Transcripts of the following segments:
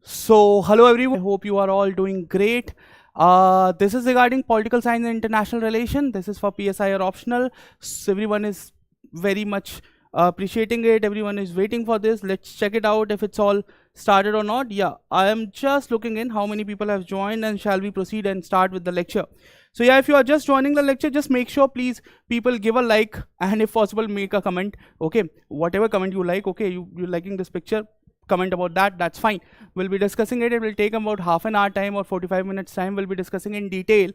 So, hello everyone. I hope you are all doing great. This is regarding political science and international relation. This is for PSIR optional. So everyone is very much appreciating it. Everyone is waiting for this. Let's check it out if it's all started or not. Yeah, I am just looking in how many people have joined, and shall we proceed and start with the lecture. So yeah, if you are just joining the lecture, just make sure please people give a like, and if possible make a comment. Okay, whatever comment you like. Okay, you're liking this picture, comment about that, that's fine. We'll be discussing it. It will take about half an hour time or 45 minutes time. We'll be discussing in detail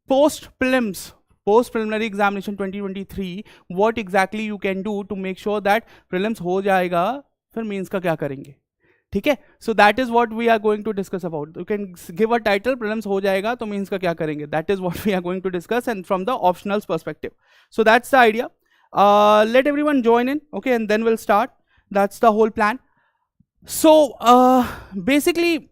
post preliminary examination 2023, what exactly you can do to make sure that prelims हो जाएगा, फिर means का क्या करेंगे, ठीक है. So that is what we are going to discuss about. You can give a title, prelims हो जाएगा तो means का क्या करेंगे. That is what we are going to discuss, and from the optionals perspective. So that's the idea. Let everyone join in, okay, and then we'll start. That's the whole plan. So basically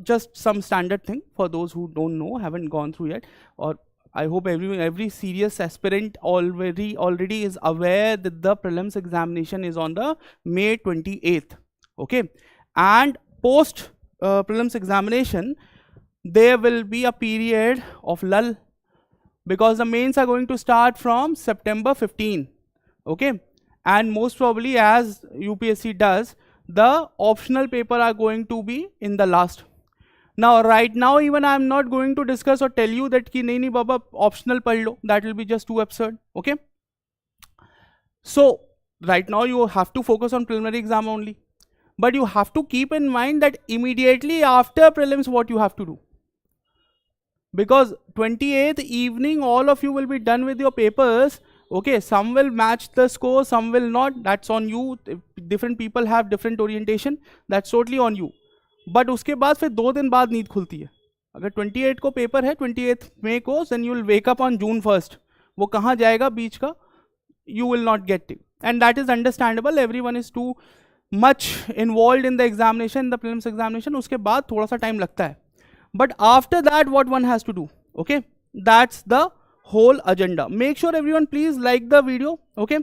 just some standard thing for those who don't know, haven't gone through yet, or I hope every serious aspirant already is aware that the prelims examination is on the May 28th. Okay, and post prelims examination there will be a period of lull, because the mains are going to start from September 15. Okay, and most probably, as UPSC does, the optional paper are going to be in the last. Now right now even I am not going to discuss or tell you that ki nahi baba optional padh lo, that will be just too absurd. Okay, so right now you have to focus on preliminary exam only, but you have to keep in mind that immediately after prelims what you have to do, because 28th evening all of you will be done with your papers. Okay, some will match the score, some will not, that's on you. Different people have different orientation, that's totally on you. But उसके बाद फिर 2 दिन बाद नींद खुलती है. अगर 28 को पेपर है, 28th May को, then you will wake up on June 1st. वो कहाँ जाएगा बीच का, you will not get it, and that is understandable. Everyone is too much involved in the examination, the prelims examination. उसके बाद थोड़ा सा time लगता है. But after that what one has to do, okay, that's the whole agenda. Make sure everyone please like the video. Okay,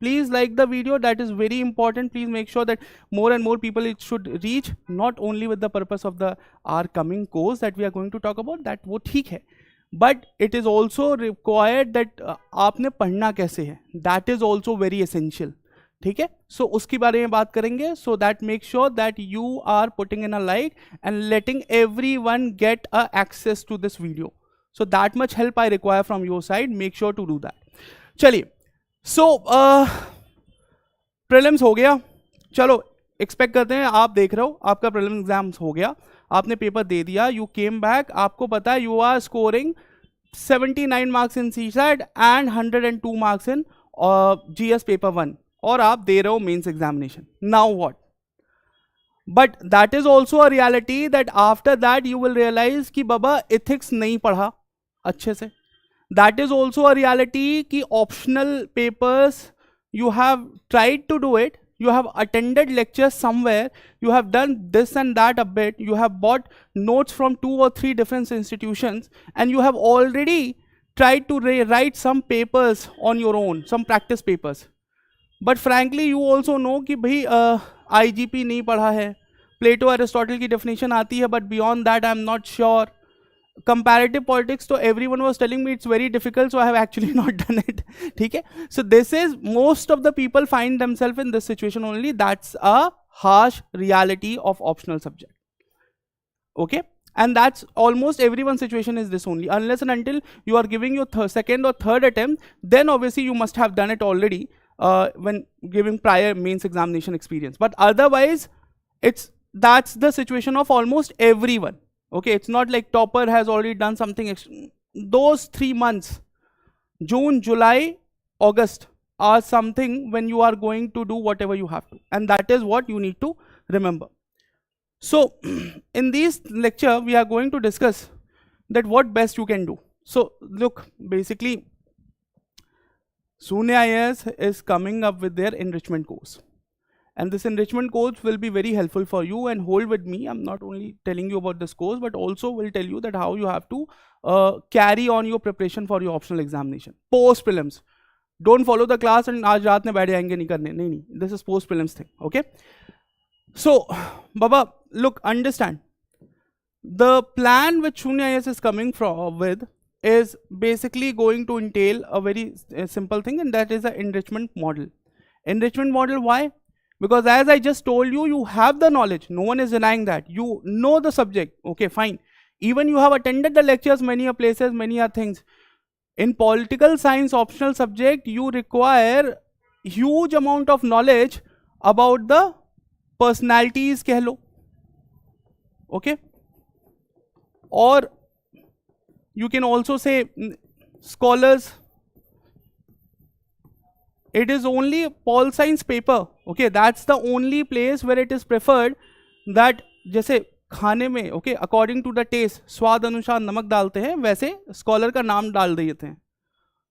please like the video, that is very important. Please make sure that more and more people it should reach, not only with the purpose of the our coming course that we are going to talk about, that वो ठीक है, but it is also required that आपने पढ़ना कैसे है, that is also very essential. ठीक है, so उसके बारे में बात करेंगे. So that make sure that you are putting in a like and letting everyone get a access to this video. So that much help I require from your side. Make sure to do that. चलिए, so prelims हो गया. चलो expect करते हैं, आप देख रहे हो आपका prelims exams हो गया, आपने पेपर दे दिया, you came back, आपको पता है you are scoring 79 marks in CSAT and 102 marks in GS paper 1, और आप दे रहे हो mains examination. Now what? But that is also a reality that after that you will realize कि बाबा ethics नहीं पढ़ा अच्छे से. That is also a reality कि optional papers you have tried to do it, you have attended lectures somewhere, you have done this and that a bit, you have bought notes from 2 or 3 different institutions, and you have already tried to write some papers on your own, some practice papers. But frankly you also know कि भाई IGP नहीं पढ़ा है, Plato Aristotle की definition आती है, but beyond that I am not sure. Comparative politics, so everyone was telling me it's very difficult, so I have actually not done it. ठीक है, so this is, most of the people find themselves in this situation only. That's a harsh reality of optional subject. Okay, and that's almost everyone's situation is this only, unless and until you are giving your second or third attempt, then obviously you must have done it already when giving prior mains examination experience. But otherwise that's the situation of almost everyone. Okay, it's not like topper has already done something extra. Those 3 months, June, July, August, are something when you are going to do whatever you have to, and that is what you need to remember. So in this lecture we are going to discuss that what best you can do. So look, basically Sunya IAS is coming up with their enrichment course, and this enrichment course will be very helpful for you, and hold with me, I'm not only telling you about this course but also will tell you that how you have to carry on your preparation for your optional examination post prelims. Don't follow the class and आज रात में बैठ जाएंगे नहीं करने, नहीं, this is post prelims thing. Okay, so Baba, look, understand. The plan which Sunya IAS is coming with is basically going to entail a very simple thing, and that is the enrichment model. Enrichment model, why? Because as I just told you, you have the knowledge. No one is denying that. You know the subject. Okay, fine. Even you have attended the lectures, many are places, many are things. In political science optional subject, you require huge amount of knowledge about the personalities, keh lo. Okay? Or you can also say scholars. It is only pol science paper. Okay, that's the only place where it is preferred that जैसे खाने में okay according to the taste स्वाद अनुसार नमक डालते हैं वैसे scholar का नाम डाल देते हैं.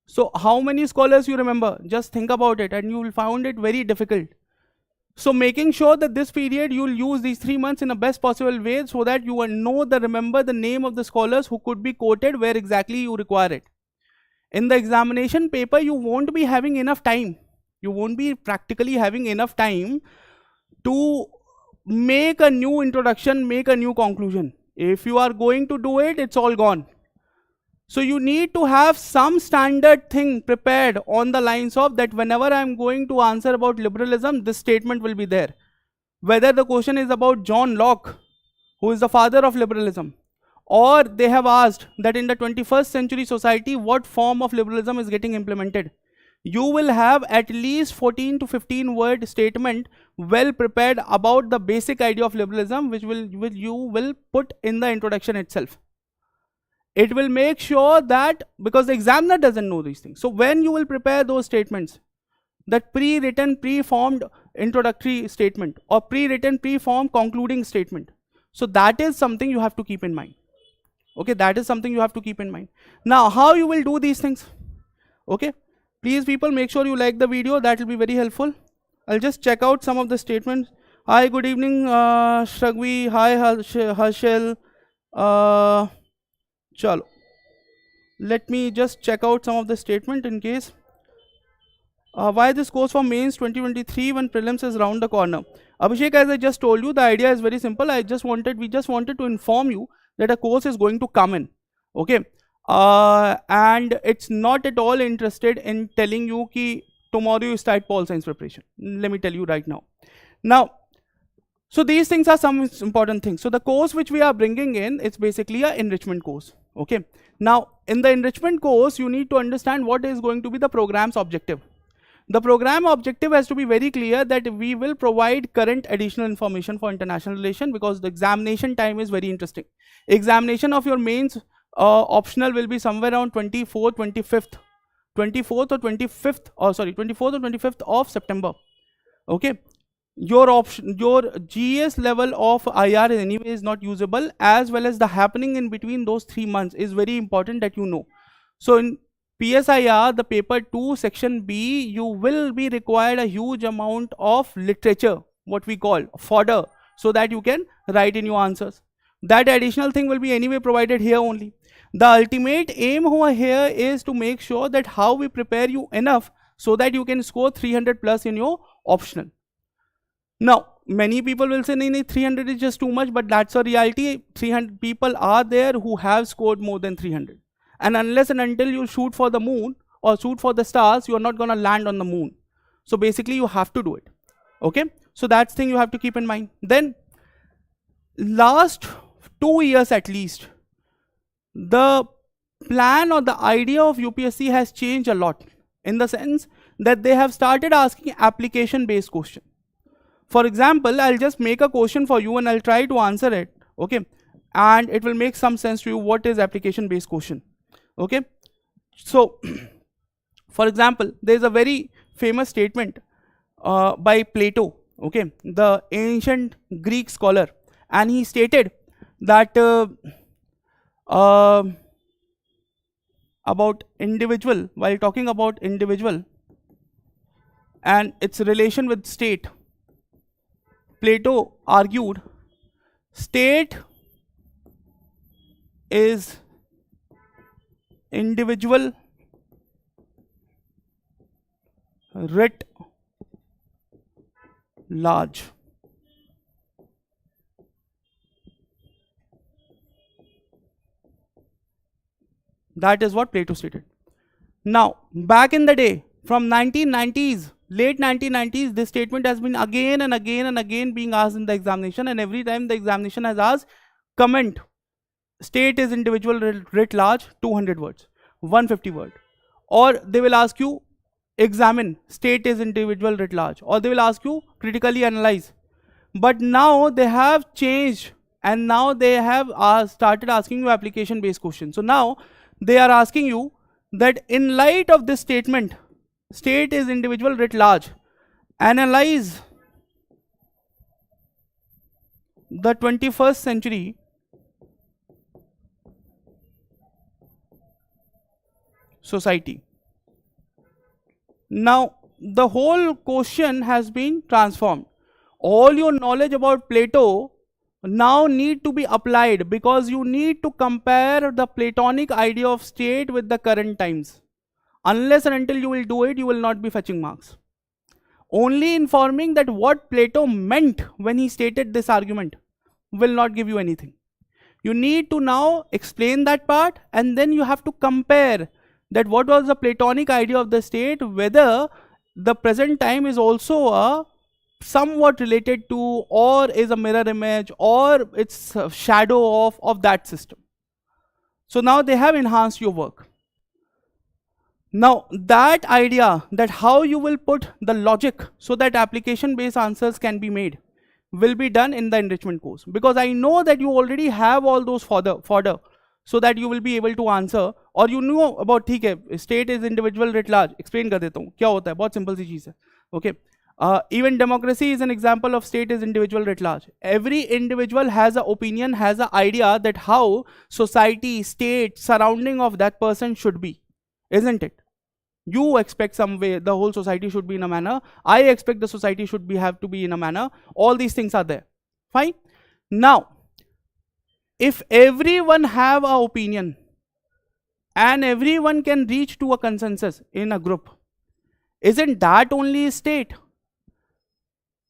So how many scholars you remember? Just think about it and you will find it very difficult. So making sure that this period you will use these 3 months in the best possible way so that you will know remember the name of the scholars who could be quoted where exactly you require it. In the examination paper, you won't be having enough time. You won't be practically having enough time to make a new introduction, make a new conclusion. If you are going to do it, it's all gone. So you need to have some standard thing prepared on the lines of that whenever I'm going to answer about liberalism, this statement will be there. Whether the question is about John Locke, who is the father of liberalism, or they have asked that in the 21st century society, what form of liberalism is getting implemented. You will have at least 14 to 15 word statement well prepared about the basic idea of liberalism, which you will put in the introduction itself. It will make sure that, because the examiner doesn't know these things. So when you will prepare those statements, that pre-written, pre-formed introductory statement or pre-written, pre-formed concluding statement. So that is something you have to keep in mind. Okay, that is something you have to keep in mind. Now, how you will do these things? Okay, please people make sure you like the video. That will be very helpful. I'll just check out some of the statements. Hi, good evening, Shragvi. Hi, Harshil. Chalo. Let me just check out some of the statement in case. Why this course for mains 2023 when prelims is round the corner? Abhishek, as I just told you, the idea is very simple. We just wanted to inform you that a course is going to come in. Okay. And it's not at all interested in telling you ki tomorrow you start pol science preparation. Let me tell you right now. Now, so these things are some important things. So the course which we are bringing in, it's basically an enrichment course. Okay. Now, in the enrichment course, you need to understand what is going to be the program's objective. The program objective has to be very clear that we will provide current additional information for international relation, because the examination time is very interesting. Examination of your mains optional will be somewhere around 24th or 25th of September. Okay. Your GS level of IR anyway is not usable, as well as the happening in between those 3 months is very important that you know. So in PSIR, the paper 2 section B, you will be required a huge amount of literature, what we call fodder, so that you can write in your answers. That additional thing will be anyway provided here only. The ultimate aim over here is to make sure that how we prepare you enough so that you can score 300 plus in your optional. Now, many people will say, no, 300 is just too much, but that's a reality. 300 people are there who have scored more than 300. And unless and until you shoot for the moon or shoot for the stars, you are not going to land on the moon. So basically, you have to do it. Okay? So that's thing you have to keep in mind. Then, last 2 years at least, the plan or the idea of UPSC has changed a lot, in the sense that they have started asking application-based question. For example, I'll just make a question for you and I'll try to answer it. Okay? And it will make some sense to you what is application-based question. Okay? So, for example, there is a very famous statement by Plato, okay, the ancient Greek scholar, and he stated that about individual, while talking about individual and its relation with state, Plato argued state is individual writ large. That is what Plato stated. Now, back in the day, from 1990s, late 1990s, this statement has been again and again and again being asked in the examination, and every time the examination has asked, comment, state is individual writ large, 200 words, 150 word. Or they will ask you, examine, state is individual writ large. Or they will ask you, critically analyze. But now they have changed, and now they have started asking you application based questions. So now they are asking you that in light of this statement, state is individual writ large, analyze the 21st century society. Now the whole question has been transformed. All your knowledge about Plato now need to be applied, because you need to compare the Platonic idea of state with the current times. Unless and until you will do it, you will not be fetching marks. Only informing that what Plato meant when he stated this argument will not give you anything. You need to now explain that part, and then you have to compare that what was the Platonic idea of the state, whether the present time is also a somewhat related to, or is a mirror image, or it's a shadow of that system. So now they have enhanced your work. Now that idea, that how you will put the logic so that application based answers can be made, will be done in the enrichment course, because I know that you already have all those fodder, so that you will be able to answer, or you know about, ठीक है, state is individual writ large, explain कर देता हूँ क्या होता है, बहुत simple सी चीज़ है. Okay, even democracy is an example of state is individual writ large. Every individual has an opinion, has an idea that how society, state, surrounding of that person should be, isn't it? You expect some way the whole society should be in a manner. I expect the society should have to be in a manner. All these things are there. Fine. Now, if everyone have an opinion and everyone can reach to a consensus in a group, isn't that only state?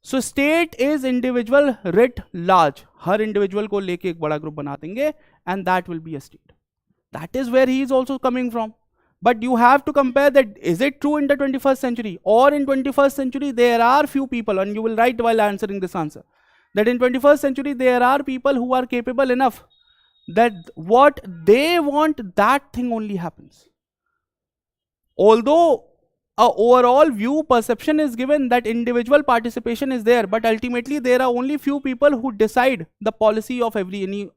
So state is individual writ large. Her individual को लेके एक बड़ा group बना देंगे, and that will be a state. That is where he is also coming from. But you have to compare that, is it true in the 21st century? Or in 21st century there are few people, and you will write while answering this answer, that in 21st century there are people who are capable enough that what they want, that thing only happens. Although a overall view perception is given that individual participation is there, but ultimately there are only few people who decide the policy of any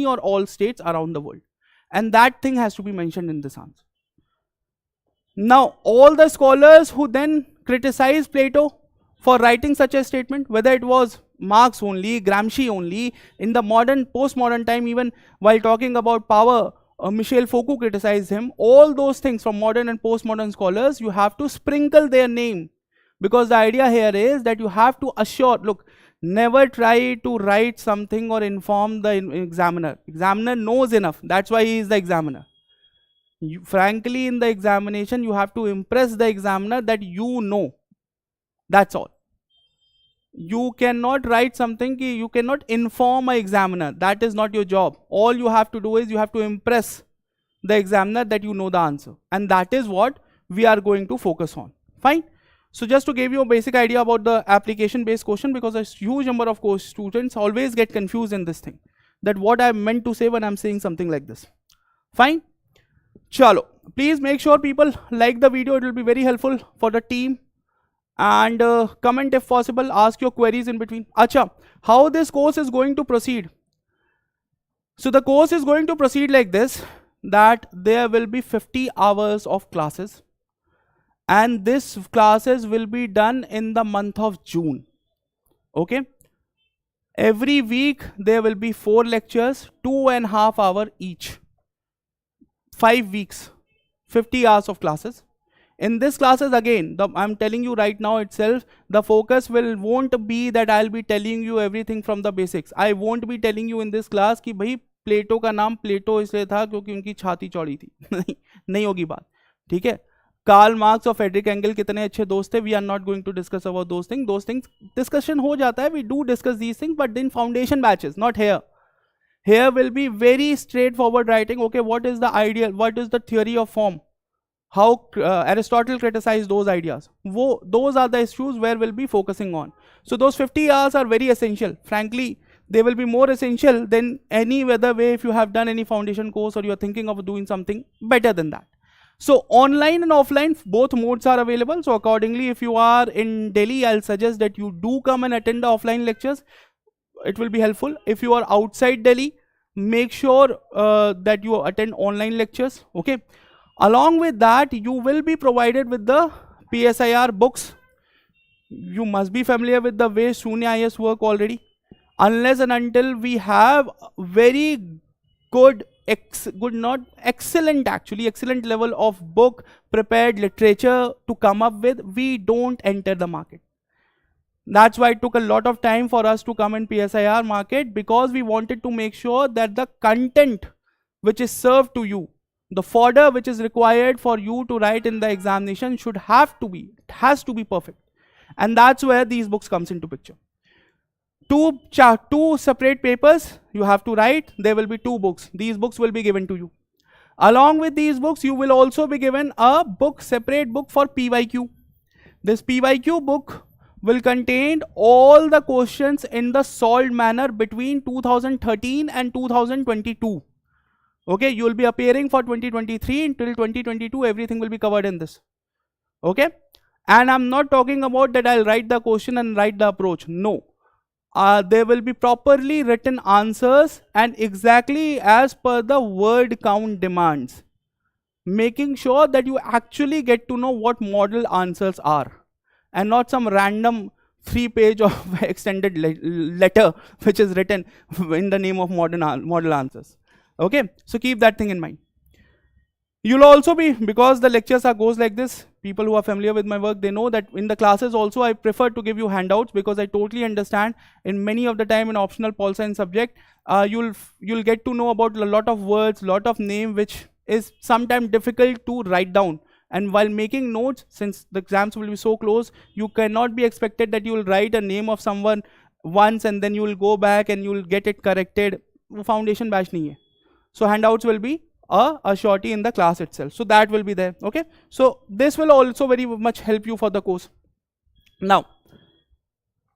or all states around the world, and that thing has to be mentioned in this answer. Now all the scholars who then criticize Plato for writing such a statement, whether it was Marx only, Gramsci only, in the modern, postmodern time, even while talking about power, Michel Foucault criticized him. All those things from modern and postmodern scholars, you have to sprinkle their name, because the idea here is that you have to assure, look, never try to write something or inform the examiner. Examiner knows enough, that's why he is the examiner. Frankly, in the examination, you have to impress the examiner that you know. That's all. You cannot write something, you cannot inform an examiner. That is not your job. All you have to do is you have to impress the examiner that you know the answer. And that is what we are going to focus on. Fine. So just to give you a basic idea about the application based question, because a huge number of course students always get confused in this thing, that what I meant to say when I'm saying something like this. Fine. Chalo. Please make sure people like the video. It will be very helpful for the team. And comment if possible, ask your queries in between. Acha, how this course is going to proceed? So the course is going to proceed like this, that there will be 50 hours of classes, and this classes will be done in the month of June. Okay. Every week there will be 4 lectures, 2.5 hours each. 5 weeks, 50 hours of classes. In this classes again, I'm telling you right now itself, the focus won't be that I'll be telling you everything from the basics. I won't be telling you in this class कि भाई प्लेटो का नाम प्लेटो इसलिए था क्योंकि उनकी छाती चौड़ी थी. नहीं होगी बात. ठीक है. कार्ल मार्क्स और फ्रेडरिक एंगल कितने अच्छे दोस्त थे. We are not going to discuss about those things. Those things discussion हो जाता है. We do discuss these things, but in foundation batches, not here. Here will be very straightforward writing. Okay, what is the ideal, what is the theory of form, how Aristotle criticized those ideas. Those are the issues where we'll be focusing on. So those 50 hours are very essential. Frankly, they will be more essential than any other way if you have done any foundation course or you're thinking of doing something better than that. So online and offline, both modes are available. So accordingly, if you are in Delhi, I'll suggest that you do come and attend the offline lectures. It will be helpful. If you are outside Delhi, make sure that you attend online lectures. Okay. Along with that, you will be provided with the PSIR books. You must be familiar with the way Sunya IAS work already. Unless and until we have very good, excellent level of book prepared literature to come up with, we don't enter the market. That's why it took a lot of time for us to come in PSIR market, because we wanted to make sure that the content which is served to you, the fodder which is required for you to write in the examination has to be perfect. And that's where these books comes into picture. Two separate papers you have to write. There will be 2 books. These books will be given to you. Along with these books, you will also be given a separate book for PYQ. This PYQ book will contain all the questions in the solved manner between 2013 and 2022. Okay, you will be appearing for 2023 until 2022. Everything will be covered in this. Okay, and I'm not talking about that I'll write the question and write the approach. No. There will be properly written answers and exactly as per the word count demands, making sure that you actually get to know what model answers are and not some random 3-page of extended letter which is written in the name of model answers. Okay, so keep that thing in mind. You'll also be, because the lectures goes like this, people who are familiar with my work, they know that in the classes also I prefer to give you handouts, because I totally understand in many of the time in optional pol science subject, you'll get to know about a lot of words, lot of name which is sometimes difficult to write down. And while making notes, since the exams will be so close, you cannot be expected that you will write a name of someone once and then you will go back and you will get it corrected. Foundation batch nahi hai. So handouts will be a shorty in the class itself. So that will be there. Okay. So this will also very much help you for the course. Now,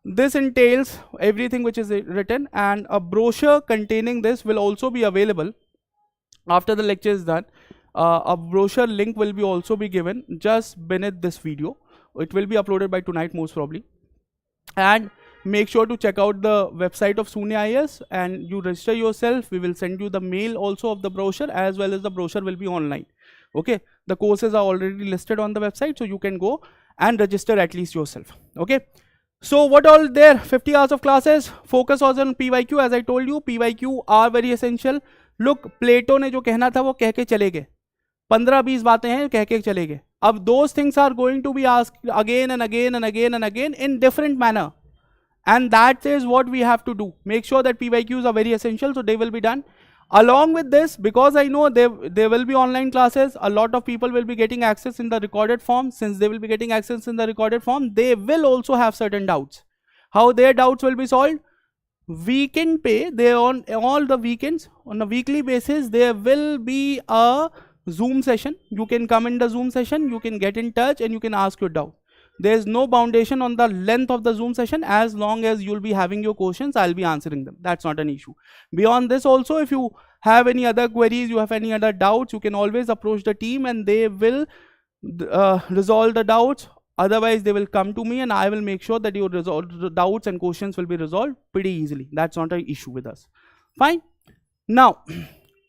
this entails everything which is written, and a brochure containing this will also be available after the lecture is done. A brochure link will be also be given just beneath this video. It will be uploaded by tonight most probably. And make sure to check out the website of Sunya IAS and you register yourself. We will send you the mail also of the brochure, as well as the brochure will be online. Okay, the courses are already listed on the website, so you can go and register at least yourself. Okay, so what all there? 50 hours of classes. Focus was on PYQ. As I told you, PYQ are very essential. Look, Plato ने जो कहना था वो कह के चले गए. 15-20 बातें हैं कह के चले गए. अब those things are going to be asked again and again and again and again in different manner. And that is what we have to do. Make sure that PYQs are very essential, so they will be done. Along with this, because I know there will be online classes, a lot of people will be getting access in the recorded form. Since they will be getting access in the recorded form, they will also have certain doubts. How their doubts will be solved? Weekend pay, they on all the weekends, on a weekly basis, there will be a Zoom session. You can come in the Zoom session, you can get in touch and you can ask your doubt. There is no foundation on the length of the Zoom session. As long as you'll be having your questions, I'll be answering them. That's not an issue. Beyond this also, if you have any other queries, you have any other doubts, you can always approach the team and they will resolve the doubts. Otherwise, they will come to me and I will make sure that your doubts and questions will be resolved pretty easily. That's not an issue with us. Fine. Now,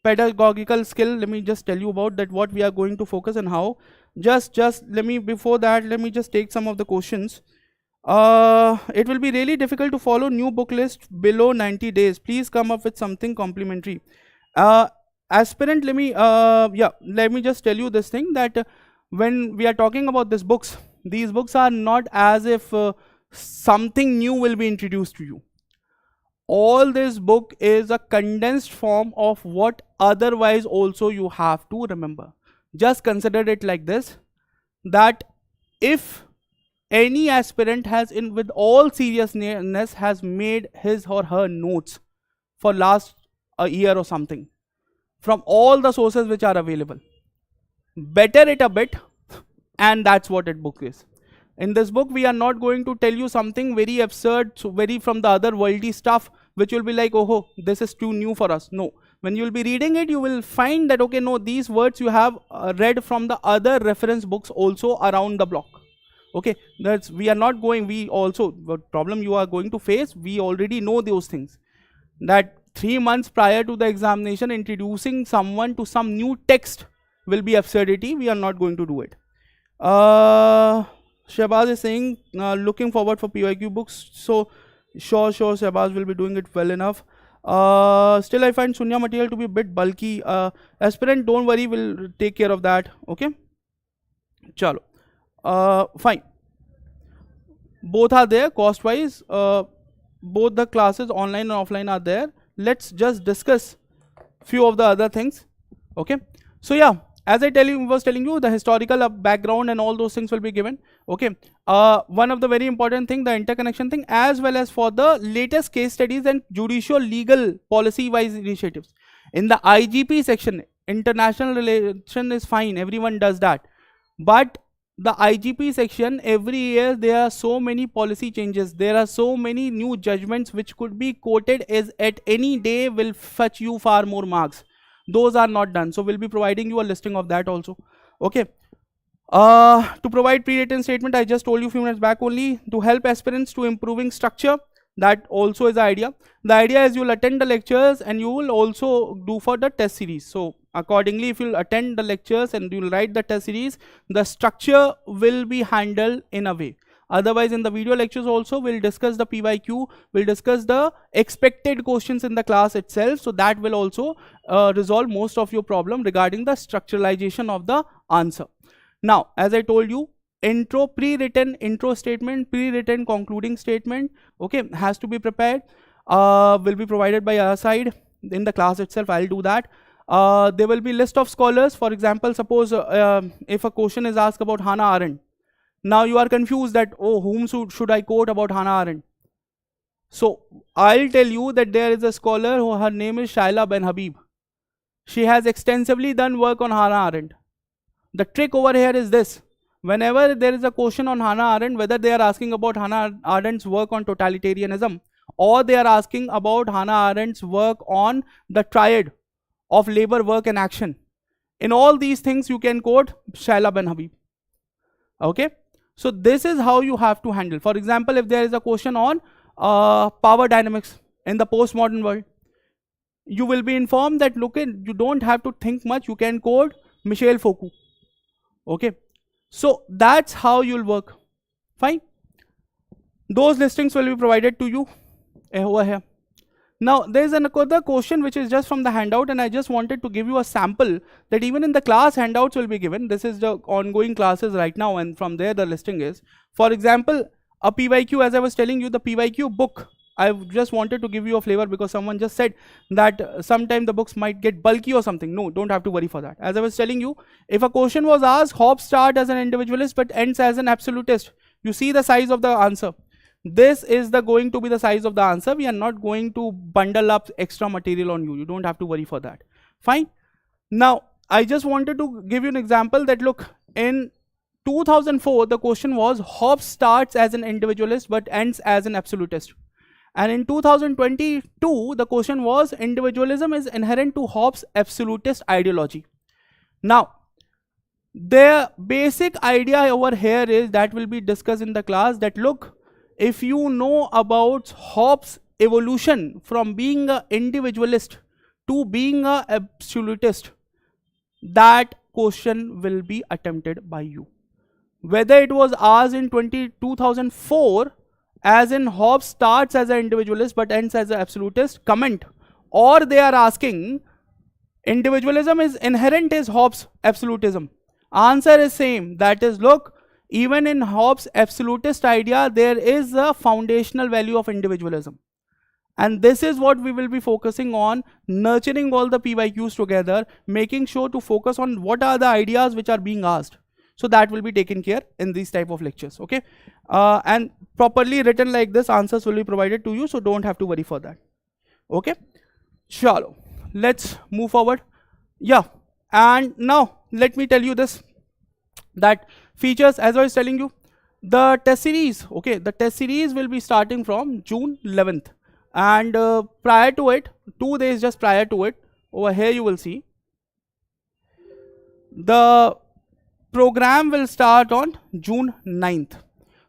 pedagogical skill, let me just tell you about that, what we are going to focus on how. Before that, let me just take some of the questions. It will be really difficult to follow new book list below 90 days. Please come up with something complimentary. Aspirant, let me just tell you this thing, that when we are talking about these books are not as if something new will be introduced to you. All this book is a condensed form of what otherwise also you have to remember. Just consider it like this, that if any aspirant has, with all seriousness, has made his or her notes for last a year or something from all the sources which are available. Better it a bit, and that's what it book is. In this book, we are not going to tell you something very absurd, so very from the other worldly stuff, which will be like, oh, this is too new for us. No. When you will be reading it, you will find that, okay, no, these words you have read from the other reference books also around the block. Okay, that's, we are not going, we also, the problem you are going to face, we already know those things. That 3 months prior to the examination, introducing someone to some new text will be absurdity. We are not going to do it. Shahbaz is saying, looking forward for PYQ books. So, sure, Shahbaz will be doing it well enough. Still, I find Sunya material to be a bit bulky. Aspirant, don't worry, we'll take care of that. Okay? Chalo. Fine. Both are there cost-wise. Both the classes, online and offline, are there. Let's just discuss few of the other things. Okay? So, yeah. As I was telling you, the historical background and all those things will be given. Okay. One of the very important thing, the interconnection thing, as well as for the latest case studies and judicial legal policy-wise initiatives. In the IGP section, international relation is fine. Everyone does that. But the IGP section, every year there are so many policy changes. There are so many new judgments which could be quoted as at any day will fetch you far more marks. Those are not done. So we'll be providing you a listing of that also. Okay. To provide pre-written statement, I just told you a few minutes back only, to help aspirants to improving structure. That also is the idea. The idea is you'll attend the lectures and you will also do for the test series. So accordingly, if you'll attend the lectures and you'll write the test series, the structure will be handled in a way. Otherwise, in the video lectures also, we'll discuss the PYQ, we'll discuss the expected questions in the class itself. So that will also resolve most of your problem regarding the structuralization of the answer. Now, as I told you, intro, pre-written intro statement, pre-written concluding statement, okay, has to be prepared, will be provided by our side in the class itself. I'll do that. There will be list of scholars. For example, suppose if a question is asked about Hannah Arendt, now you are confused that, oh, whom should I quote about Hannah Arendt? So I'll tell you that there is a scholar who, her name is Shaila Ben Habib. She has extensively done work on Hannah Arendt. The trick over here is this: whenever there is a question on Hannah Arendt, whether they are asking about Hannah Arendt's work on totalitarianism or they are asking about Hannah Arendt's work on the triad of labor, work and action, in all these things you can quote Shaila Ben Habib. Okay? So this is how you have to handle. For example, if there is a question on power dynamics in the postmodern world, you will be informed that, look, you don't have to think much, you can quote Michel Foucault. Okay, so that's how you'll work. Fine. Those listings will be provided to you over here. Now there is another question which is just from the handout, and I just wanted to give you a sample that even in the class handouts will be given. This is the ongoing classes right now, and from there the listing is. For example, a PYQ, as I was telling you, the PYQ book, I just wanted to give you a flavor because someone just said that sometimes the books might get bulky or something. No, don't have to worry for that. As I was telling you, if a question was asked, Hobbes starts as an individualist but ends as an absolutist, you see the size of the answer. This is going to be the size of the answer. We are not going to bundle up extra material on you. You don't have to worry for that. Fine. Now, I just wanted to give you an example that, look, in 2004, the question was Hobbes starts as an individualist but ends as an absolutist. And in 2022, the question was individualism is inherent to Hobbes' absolutist ideology. Now, the basic idea over here is that will be discussed in the class that, look, if you know about Hobbes' evolution from being an individualist to being an absolutist, that question will be attempted by you. Whether it was asked in 2004, as in Hobbes starts as an individualist but ends as an absolutist, comment, or they are asking individualism is inherent is Hobbes' absolutism. Answer is same, that is, look, even in Hobbes' absolutist idea, there is a foundational value of individualism. And this is what we will be focusing on, nurturing all the PYQs together, making sure to focus on what are the ideas which are being asked. So that will be taken care in these type of lectures, okay? And properly written like this, answers will be provided to you, so don't have to worry for that. Okay? Chalo. let's move forward. Yeah, and now let me tell you this, that features, as I was telling you, the test series, okay, the test series will be starting from June 11th, and prior to it, 2 days just prior to it, over here you will see the program will start on June 9th.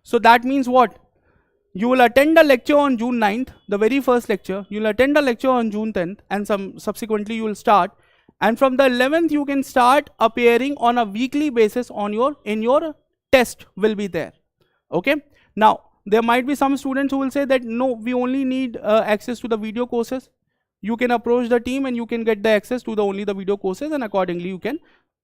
So that means what? You will attend a lecture on June 9th, the very first lecture. You will attend a lecture on June 10th, and subsequently you will start. And from the 11th, you can start appearing on a weekly basis on your test will be there. Okay. Now, there might be some students who will say that no, we only need access to the video courses. You can approach the team and you can get the access to only the video courses, and accordingly you can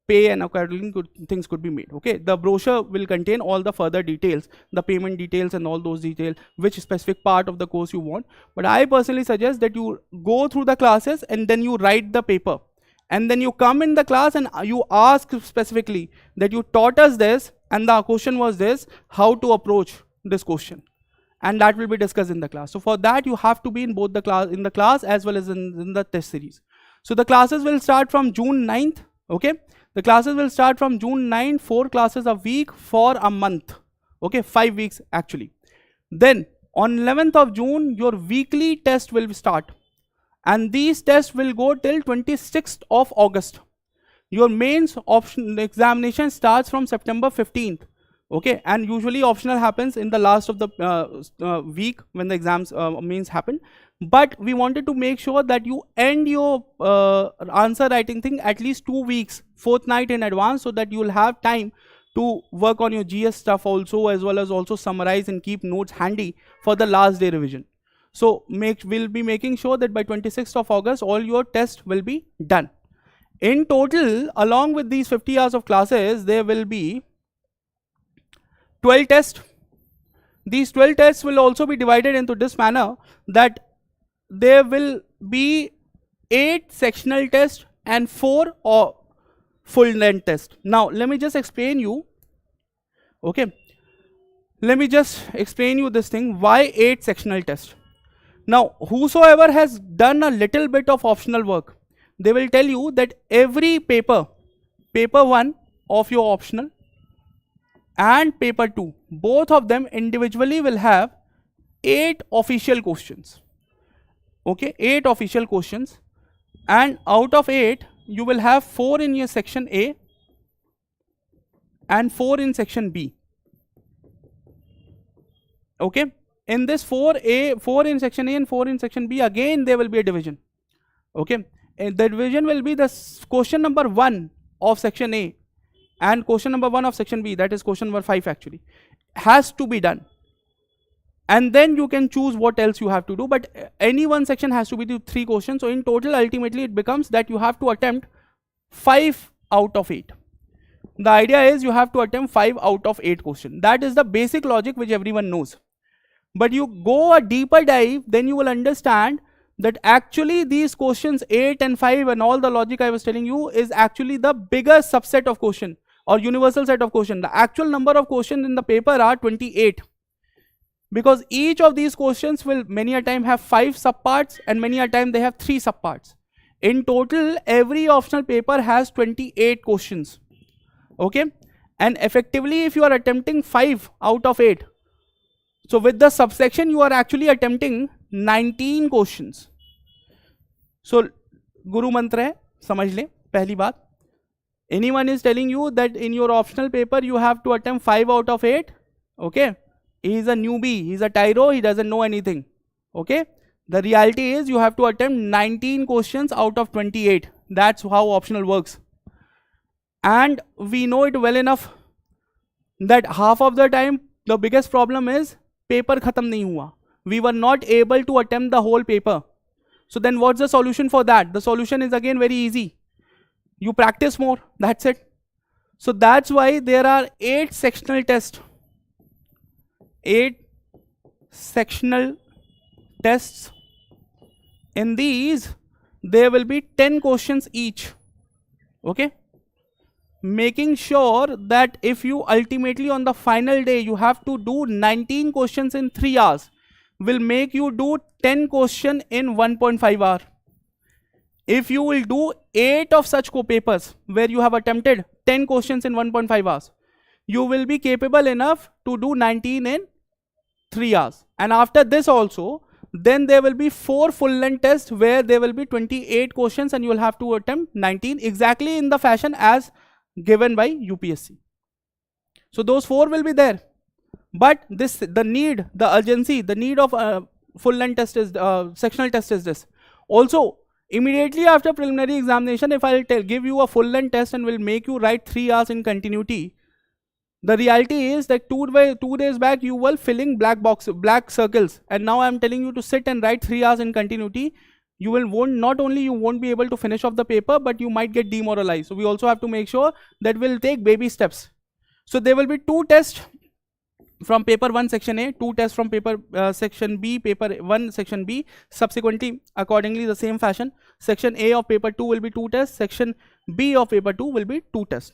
pay, and accordingly things could be made. Okay, the brochure will contain all the further details, the payment details and all those details, which specific part of the course you want. But I personally suggest that you go through the classes and then you write the paper, and then you come in the class and you ask specifically that you taught us this and the question was this, how to approach this question, and that will be discussed in the class. So for that you have to be in both the class as well as in the test series. So the classes will start from June 9th. Okay, the classes will start from June 9th, 4 classes a week for a month. Okay, 5 weeks actually. Then on 11th of June, your weekly test will start. And these tests will go till 26th of August. Your mains option examination starts from September 15th. Okay, and usually optional happens in the last of the week when the exams mains happen. But we wanted to make sure that you end your answer writing thing at least 2 weeks, fortnight in advance, so that you will have time to work on your GS stuff also, as well as also summarize and keep notes handy for the last day revision. So we'll be making sure that by 26th of August, all your tests will be done. In total, along with these 50 hours of classes, there will be 12 tests. These 12 tests will also be divided into this manner, that there will be 8 sectional tests and 4 full length tests. Now, let me just explain you. Okay. Let me just explain you this thing. Why 8 sectional tests? Now, whosoever has done a little bit of optional work, they will tell you that every paper 1 of your optional and paper 2, both of them individually will have 8 official questions. Okay, 8 official questions, and out of 8 you will have 4 in your section A and 4 in section B. Okay, in this 4 in section A and 4 in section B, again there will be a division. Okay, and the division will be the question number 1 of section A and question number 1 of section B, that is question number 5 actually, has to be done. And then you can choose what else you have to do, but any one section has to be 3 questions. So in total, ultimately it becomes that you have to attempt 5 out of 8. The idea is you have to attempt 5 out of 8 questions. That is the basic logic which everyone knows. But you go a deeper dive, then you will understand that actually these questions 8 and 5 and all the logic I was telling you is actually the bigger subset of question or universal set of question. The actual number of questions in the paper are 28. Because each of these questions will many a time have 5 subparts and many a time they have 3 subparts. In total, every optional paper has 28 questions. Okay, and effectively if you are attempting 5 out of 8, so with the subsection you are actually attempting 19 questions. So Guru Mantra hai, samajh le, pehli baat. Anyone is telling you that in your optional paper you have to attempt 5 out of 8, okay, he is a newbie, he is a tyro, he doesn't know anything. Okay, the reality is you have to attempt 19 questions out of 28. That's how optional works. And we know it well enough that half of the time the biggest problem is paper khatam nahi hua. We were not able to attempt the whole paper. So then what's the solution for that? The solution is again very easy. You practice more, that's it. So that's why there are 8 sectional tests. 8 sectional tests. In these, there will be 10 questions each. Okay? Making sure that if you ultimately on the final day you have to do 19 questions in 3 hours, will make you do 10 questions in 1.5 hours. if you will do 8 of such co-papers where you have attempted 10 questions in 1.5 hours, you will be capable enough to do 19 in 3 hours. And after this also, then there will be 4 full length tests where there will be 28 questions and you will have to attempt 19 exactly in the fashion as given by UPSC. So those 4 will be there. But this, the need, the urgency, the need of full length test is, sectional test is this. Also, immediately after preliminary examination, if I'll give you a full length test and will make you write 3 hours in continuity, the reality is that 2 days back you were filling black circles, and now I'm telling you to sit and write 3 hours in continuity. You not only you won't be able to finish off the paper, but you might get demoralized. So we also have to make sure that we'll take baby steps. So there will be 2 tests from paper 1 section A, 2 tests from paper section B, paper 1 section B, subsequently accordingly the same fashion. Section A of paper 2 will be 2 tests, section B of paper 2 will be 2 tests.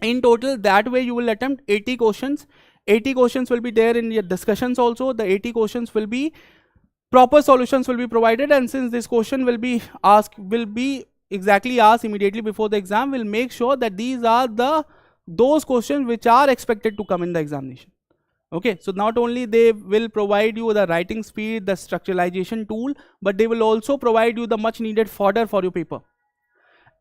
In total, that way you will attempt 80 questions. 80 questions will be there in your discussions also. The 80 questions will be, proper solutions will be provided, and since this question will be exactly asked immediately before the exam, we'll make sure that these are those questions which are expected to come in the examination. Okay, so not only they will provide you the writing speed, the structuralization tool, but they will also provide you the much needed fodder for your paper.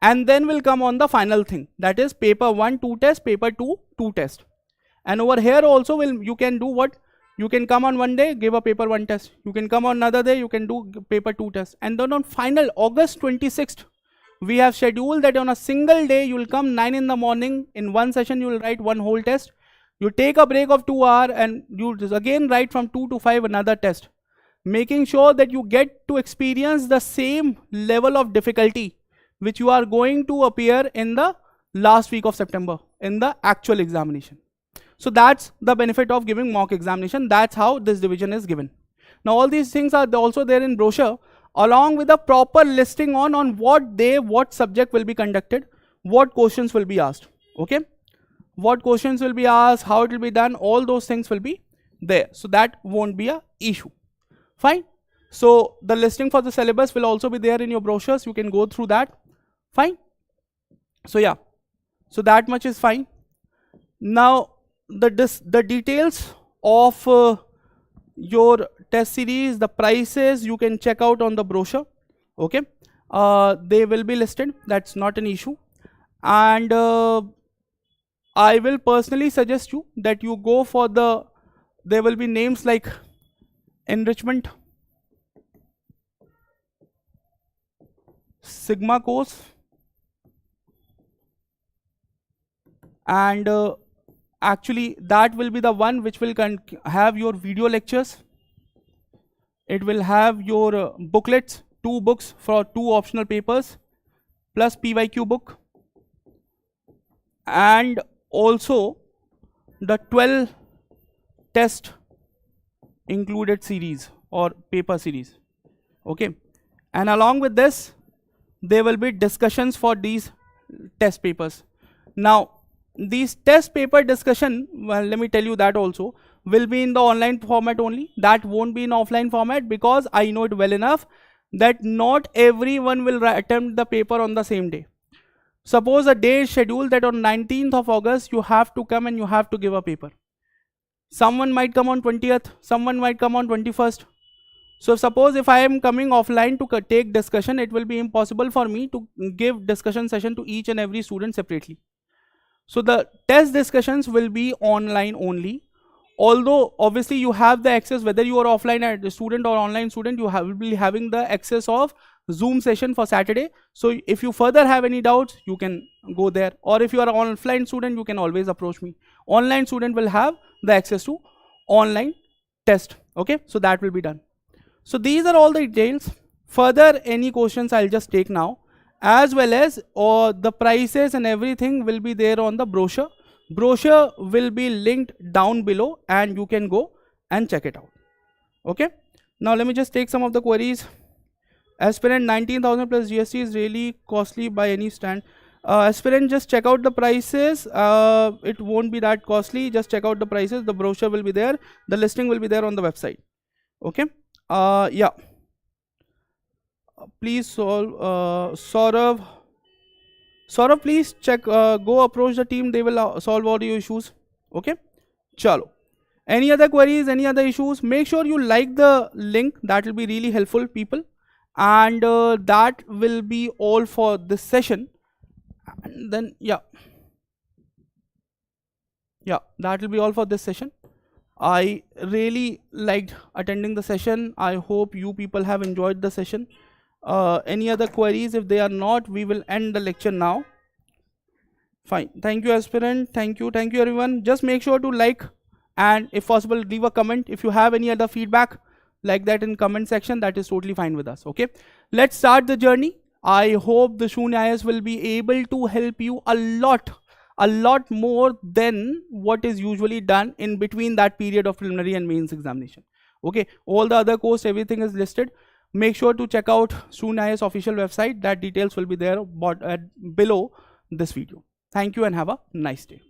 And then will come on the final thing, that is paper 1 2 test, paper 2 2 test. And over here also you can do what? You can come on one day, give a paper 1 test. You can come on another day, you can do paper 2 test. And then on final August 26th, we have scheduled that on a single day you will come 9 in the morning. In one session you will write 1 whole test. You take a break of 2 hours and you again write from 2 to 5 another test, making sure that you get to experience the same level of difficulty which you are going to appear in the last week of September in the actual examination. So that's the benefit of giving mock examination. That's how this division is given. Now all these things are also there in brochure, along with a proper listing on what subject will be conducted, what questions will be asked. Okay, what questions will be asked, how it will be done, all those things will be there. So that won't be a issue. Fine. So the listing for the syllabus will also be there in your brochures. You can go through that. Fine. So yeah, so that much is fine. Now the details of your test series, the prices, you can check out on the brochure. Okay, they will be listed. That's not an issue. And I will personally suggest you that you go for there will be names like Enrichment, Sigma course, and actually that will be the one which will have your video lectures. It will have your booklets, 2 books for 2 optional papers plus PYQ book, and also the 12 test included series or paper series. Okay, and along with this there will be discussions for these test papers. Now these test paper discussion, well, let me tell you that also will be in the online format only. That won't be in offline format, because I know it well enough that not everyone will attempt the paper on the same day. Suppose a day is scheduled that on 19th of August you have to come and you have to give a paper. Someone might come on 20th, someone might come on 21st. So suppose if I am coming offline to take discussion, it will be impossible for me to give discussion session to each and every student separately. So the test discussions will be online only. Although obviously you have the access, whether you are offline student or online student, you will be having the access of Zoom session for Saturday. So if you further have any doubts, you can go there. Or if you are an offline student, you can always approach me. Online student will have the access to online test. Okay, so that will be done. So these are all the details. Further any questions I'll just take now, as well as the prices and everything will be there on the brochure. Brochure will be linked down below and you can go and check it out. Okay, now let me just take some of the queries. Aspirant 19,000 plus GST is really costly by any stand. Aspirant, just check out the prices. It won't be that costly. Just check out the prices. The brochure will be there. The listing will be there on the website. Okay. Yeah. please solve. Saurav, please check. Go approach the team. They will solve all your issues. Okay. Chalo. Any other queries? Any other issues? Make sure you like the link. That will be really helpful, people. And that will be all for this session. And then yeah, that will be all for this session. I really liked attending the session. I hope you people have enjoyed the session. Any other queries? If they are not, we will end the lecture now. Fine. Thank you, aspirant. Thank you everyone. Just make sure to like, and if possible leave a comment. If you have any other feedback like that in comment section, that is totally fine with us. Okay, let's start the journey. I hope the Sunya IAS will be able to help you a lot more than what is usually done in between that period of preliminary and mains examination. Okay, all the other course, everything is listed. Make sure to check out Sunya IAS official website. That details will be there below this video. Thank you and have a nice day.